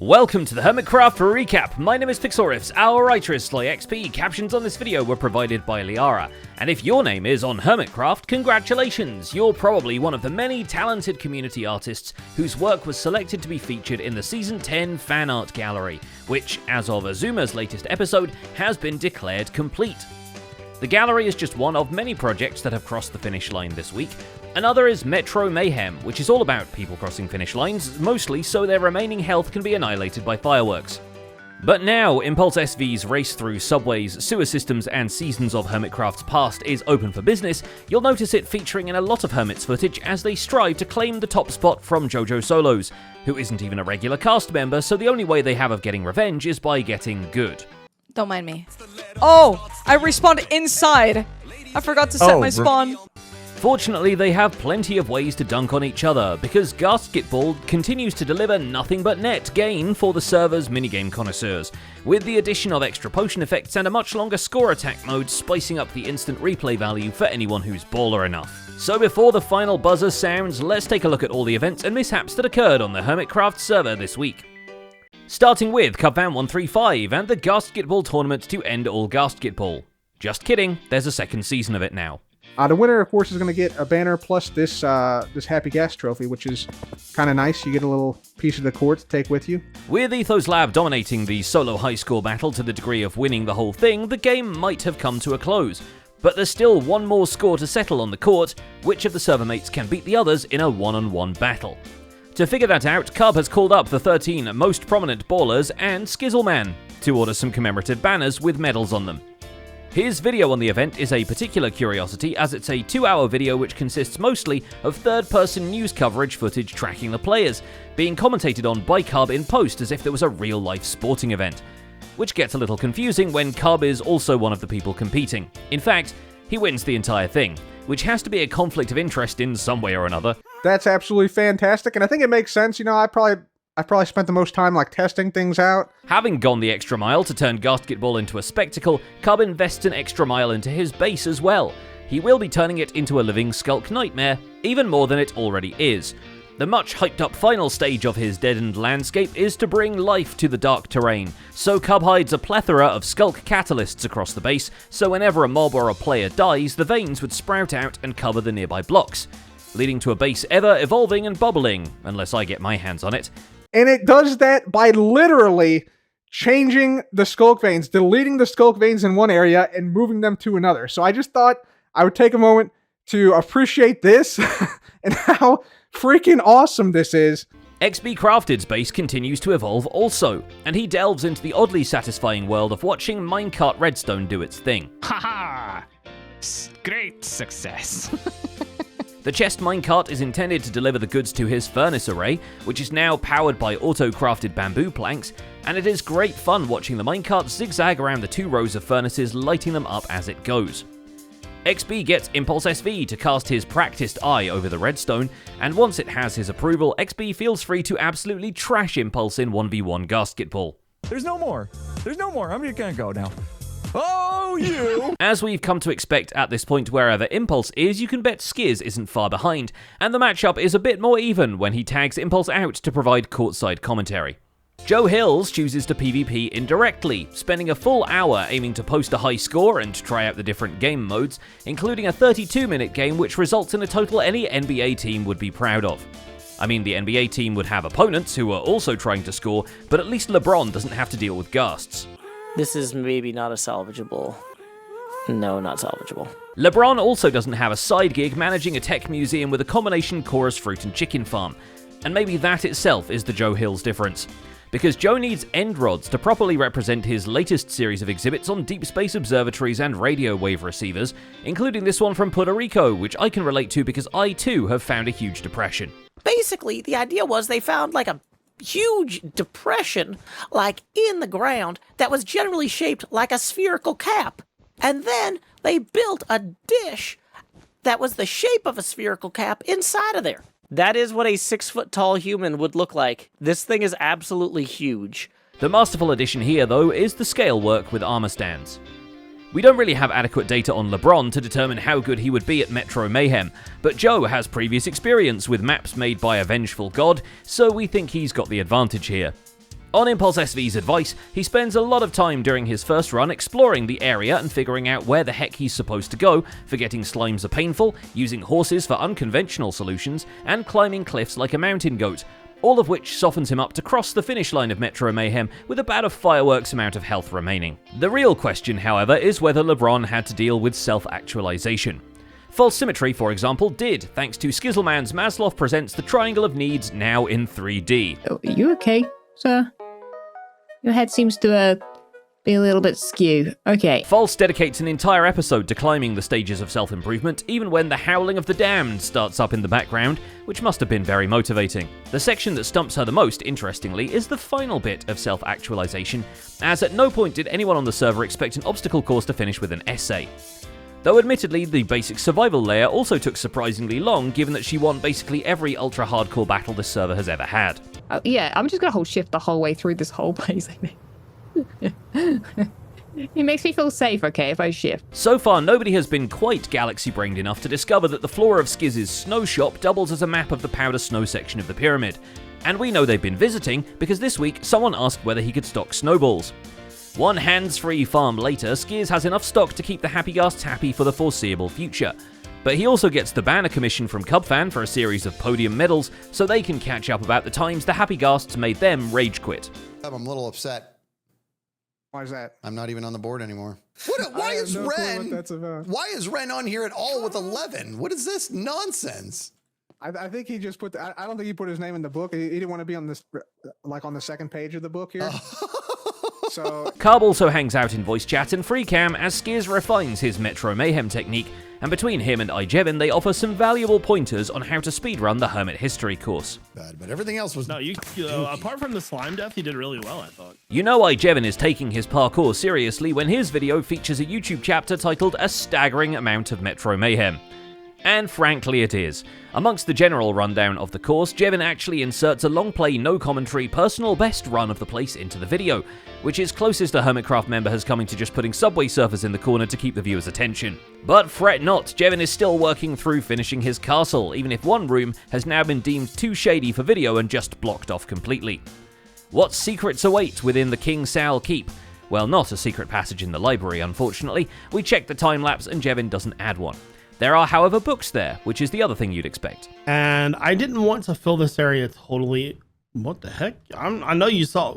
Welcome to the Hermitcraft recap. My name is Pixorifs, our writer is SlyXP. Captions on this video were provided by Liara. And if your name is on Hermitcraft, congratulations! You're probably one of the many talented community artists whose work was selected to be featured in the Season 10 fan art gallery, which, as of Azuma's latest episode, has been declared complete. The gallery is just one of many projects that have crossed the finish line this week. Another is Metro Mayhem, which is all about people crossing finish lines, mostly so their remaining health can be annihilated by fireworks. But now, Impulse SV's race through subways, sewer systems, and seasons of Hermitcraft's past is open for business, you'll notice it featuring in a lot of Hermit's footage as they strive to claim the top spot from Jojo Solos, who isn't even a regular cast member, so the only way they have of getting revenge is by getting good. Don't mind me. Oh, I respawned inside. I forgot to set my spawn. Fortunately, they have plenty of ways to dunk on each other, because Gasketball continues to deliver nothing but net gain for the server's minigame connoisseurs, with the addition of extra potion effects and a much longer score attack mode spicing up the instant replay value for anyone who's baller enough. So before the final buzzer sounds, let's take a look at all the events and mishaps that occurred on the Hermitcraft server this week. Starting with Cubfan 135 and the Gasketball tournament to end all Gasketball. Just kidding, there's a second season of it now. The winner, of course, is going to get a banner plus this Happy Gas trophy, which is kind of nice. You get a little piece of the court to take with you. With Ethos Lab dominating the solo high score battle to the degree of winning the whole thing, the game might have come to a close. But there's still one more score to settle on the court, which of the server mates can beat the others in a one-on-one battle. To figure that out, Cub has called up the 13 most prominent ballers and Skizzleman to order some commemorative banners with medals on them. His video on the event is a particular curiosity, as it's a 2-hour video which consists mostly of third-person news coverage footage tracking the players, being commentated on by Cub in post as if there was a real-life sporting event. Which gets a little confusing when Cub is also one of the people competing. In fact, he wins the entire thing, which has to be a conflict of interest in some way or another. That's absolutely fantastic, and I think it makes sense. You know, I probably spent the most time testing things out. Having gone the extra mile to turn Gasketball into a spectacle, Cub invests an extra mile into his base as well. He will be turning it into a living skulk nightmare, even more than it already is. The much hyped up final stage of his deadened landscape is to bring life to the dark terrain, so Cub hides a plethora of skulk catalysts across the base, so whenever a mob or a player dies, the veins would sprout out and cover the nearby blocks, leading to a base ever evolving and bubbling, unless I get my hands on it. And it does that by literally changing the skulk veins, deleting the skulk veins in one area and moving them to another. So I just thought I would take a moment to appreciate this and how freaking awesome this is. XB Crafted's base continues to evolve also, and he delves into the oddly satisfying world of watching Minecart Redstone do its thing. Haha! Great success. The chest minecart is intended to deliver the goods to his furnace array, which is now powered by auto-crafted bamboo planks, and it is great fun watching the minecart zigzag around the 2 rows of furnaces, lighting them up as it goes. XB gets Impulse SV to cast his practiced eye over the redstone, and once it has his approval, XB feels free to absolutely trash Impulse in 1v1 Gasketball. There's no more. I'm just gonna go now. Oh, you! As we've come to expect at this point, wherever Impulse is, you can bet Skizz isn't far behind, and the matchup is a bit more even when he tags Impulse out to provide courtside commentary. Joe Hills chooses to PvP indirectly, spending a full hour aiming to post a high score and try out the different game modes, including a 32-minute game which results in a total any NBA team would be proud of. I mean, the NBA team would have opponents who are also trying to score, but at least LeBron doesn't have to deal with ghasts. This is maybe not a salvageable. No, not salvageable. LeBron also doesn't have a side gig managing a tech museum with a combination chorus fruit and chicken farm. And maybe that itself is the Joe Hills difference. Because Joe needs end rods to properly represent his latest series of exhibits on deep space observatories and radio wave receivers, including this one from Puerto Rico, which I can relate to because I too have found a huge depression. Basically, the idea was they found a huge depression, in the ground, that was generally shaped like a spherical cap. And then they built a dish that was the shape of a spherical cap inside of there. That is what a 6-foot-tall human would look like. This thing is absolutely huge. The masterful addition here, though, is the scale work with armor stands. We don't really have adequate data on LeBron to determine how good he would be at Metro Mayhem, but Joe has previous experience with maps made by a vengeful god, so we think he's got the advantage here. On Impulse SV's advice, he spends a lot of time during his first run exploring the area and figuring out where the heck he's supposed to go, forgetting slimes are painful, using horses for unconventional solutions, and climbing cliffs like a mountain goat, all of which softens him up to cross the finish line of Metro Mayhem with about a fireworks amount of health remaining. The real question, however, is whether LeBron had to deal with self-actualization. False Symmetry, for example, did, thanks to Skizzleman's Maslow Presents the Triangle of Needs now in 3D. Oh, are you okay, sir? Your head seems to be a little bit skew. Okay. False dedicates an entire episode to climbing the stages of self-improvement, even when the howling of the damned starts up in the background, which must have been very motivating. The section that stumps her the most, interestingly, is the final bit of self-actualization, as at no point did anyone on the server expect an obstacle course to finish with an essay. Though admittedly, the basic survival layer also took surprisingly long, given that she won basically every ultra-hardcore battle this server has ever had. Oh, yeah, I'm just gonna hold shift the whole way through this whole place, I think. It makes me feel safe, okay, if I shift. So far, nobody has been quite galaxy-brained enough to discover that the floor of Skizz's snow shop doubles as a map of the powder snow section of the pyramid. And we know they've been visiting, because this week, someone asked whether he could stock snowballs. One hands-free farm later, Skizz has enough stock to keep the Happygasts happy for the foreseeable future. But he also gets the banner commission from Cubfan for a series of podium medals, so they can catch up about the times the Happygasts made them rage quit. I'm a little upset. Why is that? I'm not even on the board anymore. Why is no clue Ren? what that's about. Why is Ren on here at all with 11? What is this nonsense? I think he just put. I don't think he put his name in the book. He didn't want to be on this, like on the second page of the book here. So Carb also hangs out in voice chat and free cam as Skizz refines his Metro Mayhem technique, and between him and iJevin, they offer some valuable pointers on how to speedrun the Hermit History course. Bad, but everything else was. No, you apart from the slime death, you did really well, I thought. You know iJevin is taking his parkour seriously when his video features a YouTube chapter titled A Staggering Amount of Metro Mayhem. And frankly it is. Amongst the general rundown of the course, Jevin actually inserts a long play, no commentary, personal best run of the place into the video, which is closest a Hermitcraft member has coming to just putting Subway Surfers in the corner to keep the viewer's attention. But fret not, Jevin is still working through finishing his castle, even if one room has now been deemed too shady for video and just blocked off completely. What secrets await within the King Sal Keep? Well, not a secret passage in the library, unfortunately. We checked the time-lapse and Jevin doesn't add one. There are, however, books there, which is the other thing you'd expect. And I didn't want to fill this area totally. What the heck? I know you saw.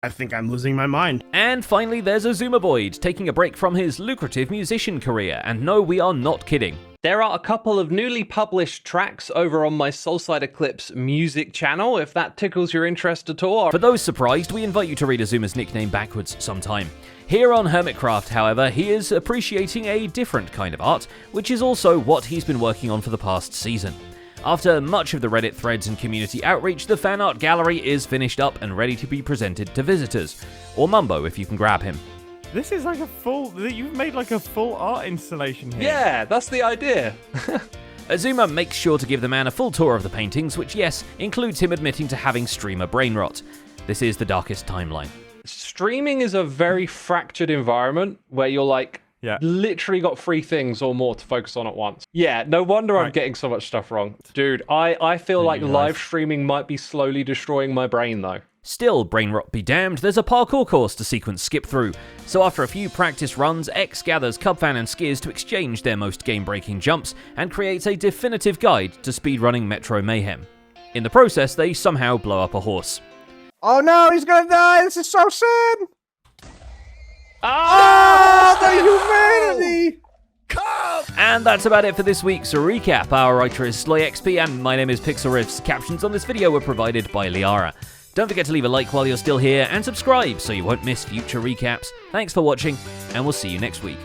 I think I'm losing my mind. And finally, there's Azumaboid, taking a break from his lucrative musician career. And no, we are not kidding. There are a couple of newly published tracks over on my Soulside Eclipse music channel, if that tickles your interest at all. For those surprised, we invite you to read Azuma's nickname backwards sometime. Here on Hermitcraft, however, he is appreciating a different kind of art, which is also what he's been working on for the past season. After much of the Reddit threads and community outreach, the fan art gallery is finished up and ready to be presented to visitors. Or Mumbo, if you can grab him. This is like a full... You've made like a full art installation here. Yeah, that's the idea. Azuma makes sure to give the man a full tour of the paintings, which, yes, includes him admitting to having streamer brain rot. This is the darkest timeline. Streaming is a very fractured environment where you're like, literally got 3 things or more to focus on at once. Yeah, no wonder I'm getting so much stuff wrong. Dude, I feel like live streaming might be slowly destroying my brain, though. Still, brain rot be damned, there's a parkour course to sequence skip through. So after a few practice runs, X gathers Cubfan and Skizz to exchange their most game-breaking jumps and creates a definitive guide to speedrunning Metro Mayhem. In the process, they somehow blow up a horse. oh no, he's gonna die! This is so sad! Oh, the humanity! And that's about it for this week's recap. Our writer is SloyXP and my name is Pixel Riffs. Captions on this video were provided by Liara. Don't forget to leave a like while you're still here and subscribe so you won't miss future recaps. Thanks for watching and we'll see you next week.